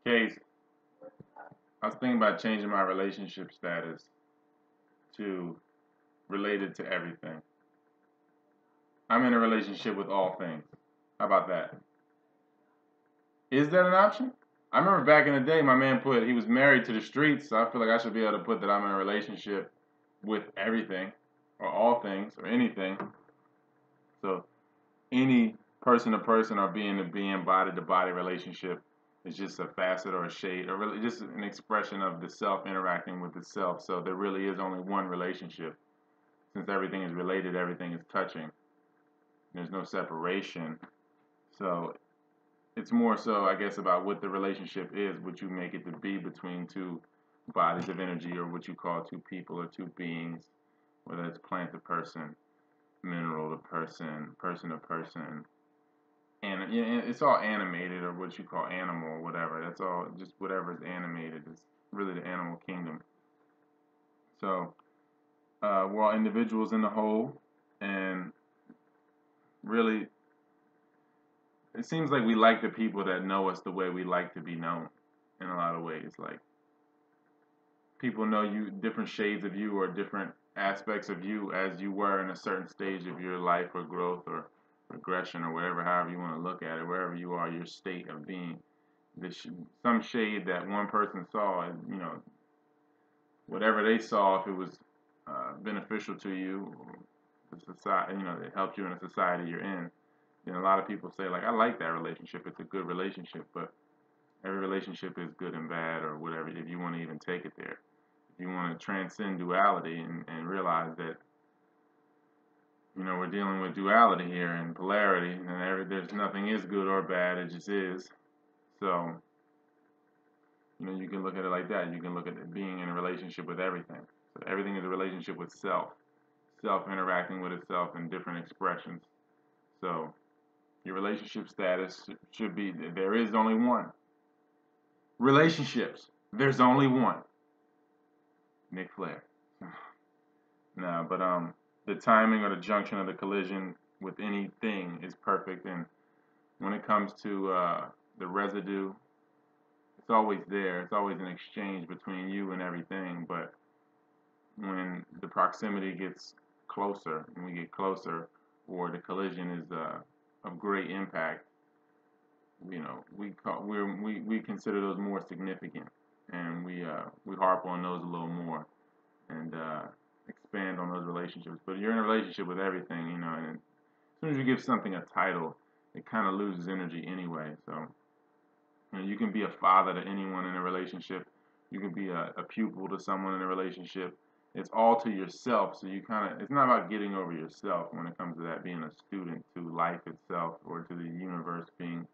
Case, I was thinking about changing my relationship status to related to everything. I'm in a relationship with all things. How about that? Is that an option? I remember back in the day, my man put he was married to the streets, so I feel like I should be able to put that I'm in a relationship with everything, or all things, or anything. So any person to person or being to being, body to body relationship is just a facet or a shade, or really just an expression of the self interacting with the self. So there really is only one relationship. Since everything is related, everything is touching. There's no separation. So it's more so, I guess, about what the relationship is, what you make it to be between two bodies of energy, or what you call two people or two beings, whether it's plant to person, mineral to person, person to person. And you know, it's all animated, or what you call animal, or whatever. That's all, just whatever is animated is really the animal kingdom. So we're all individuals in the whole, and really, it seems like we like the people that know us the way we like to be known in a lot of ways. Like, people know you, different shades of you, or different aspects of you as you were in a certain stage of your life, or growth, or regression, or whatever, however you want to look at it, wherever you are, your state of being. This, some shade that one person saw, you know, whatever they saw, if it was beneficial to you, or the society, you know, it helped you in the society you're in. You know, a lot of people say, like, I like that relationship, it's a good relationship, but every relationship is good and bad, or whatever, if you want to even take it there. If you want to transcend duality, and realize that, you know, we're dealing with duality here and polarity, and there's nothing is good or bad, it just is. So, you know, you can look at it like that. You can look at it being in a relationship with everything. So everything is a relationship with self, self interacting with itself in different expressions. So your relationship status should be, there is only one. Relationships, there's only one. Nick Flair. No, but the timing or the junction of the collision with anything is perfect. And when it comes to the residue, it's always there. It's always an exchange between you and everything. But when the proximity gets closer, when we get closer, or the collision is of great impact, you know, we consider those more significant, and we harp on those a little more, and expand on those relationships. But you're in a relationship with everything, you know, and as soon as you give something a title, it kind of loses energy anyway. So, you know, you can be a father to anyone in a relationship. You can be a pupil to someone in a relationship. It's all to yourself. So you kind of, it's not about getting over yourself when it comes to that, being a student to life itself, or to the universe being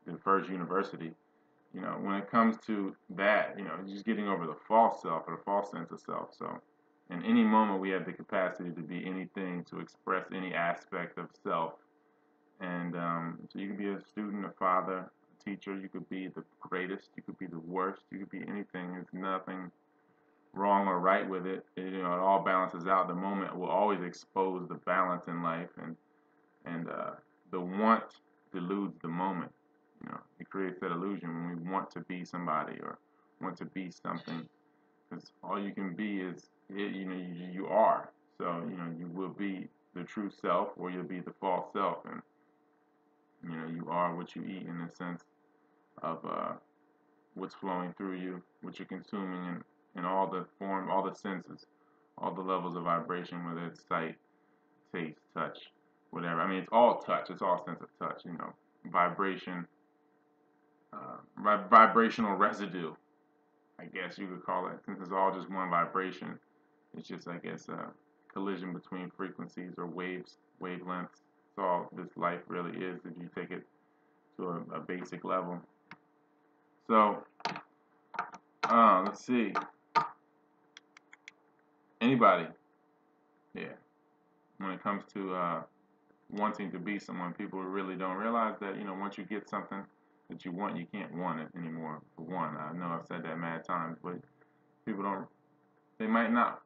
the first university. You know, when it comes to that, you know, just getting over the false self, or the false sense of self. So in any moment, we have the capacity to be anything, to express any aspect of self. And so you can be a student, a father, a teacher. You could be the greatest. You could be the worst. You could be anything. There's nothing wrong or right with it. You know, it all balances out. The moment will always expose the balance in life, and the want deludes the moment. You know, it creates that illusion when we want to be somebody, or want to be something, because all you can be is it. You know, you are. So you know, you will be the true self, or you'll be the false self, and you know, you are what you eat, in the sense of what's flowing through you, what you're consuming in all the form, all the senses, all the levels of vibration, whether it's sight, taste, touch, whatever. I mean, it's all touch. It's all sense of touch. You know, vibration, vibrational residue, I guess you could call it, since it's all just one vibration. It's just, I guess, a collision between frequencies, or waves, wavelengths. That's all this life really is, if you take it to a basic level. So, let's see. Anybody, yeah. When it comes to wanting to be someone, people really don't realize that, you know, once you get something that you want, you can't want it anymore. For one, I know I've said that mad times, but people don't. They might not.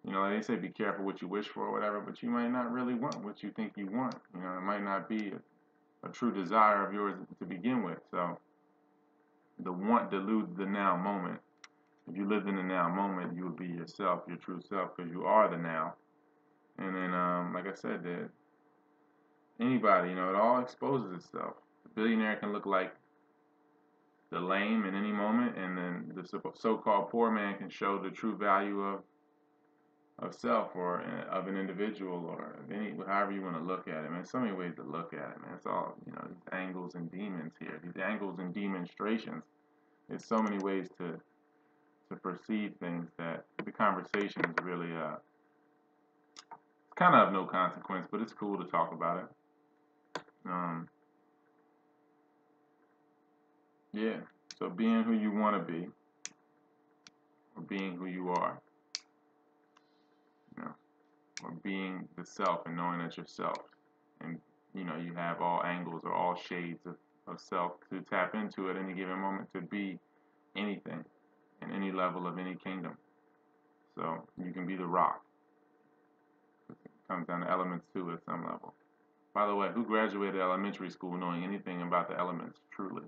You know, like they say, be careful what you wish for, or whatever. But you might not really want what you think you want. You know, it might not be a true desire of yours to begin with. So the want deludes the now moment. If you lived in the now moment, you would be yourself, your true self, because you are the now. And then, like I said, that anybody, it all exposes itself. The billionaire can look like the lame in any moment, and then the so-called poor man can show the true value of self or of an individual or of any, however you want to look at it, man. So many ways to look at it, man. It's all, these angles and demons here, these angles and demonstrations. There's so many ways to perceive things that the conversation is really it's kind of no consequence, but it's cool to talk about it. Yeah. So being who you want to be, or being who you are, or being the self and knowing that you're self, and you have all angles or all shades of self to tap into at any given moment to be anything in any level of any kingdom. So you can be the rock. It comes down to elements too at some level. By the way, who graduated elementary school knowing anything about the elements truly?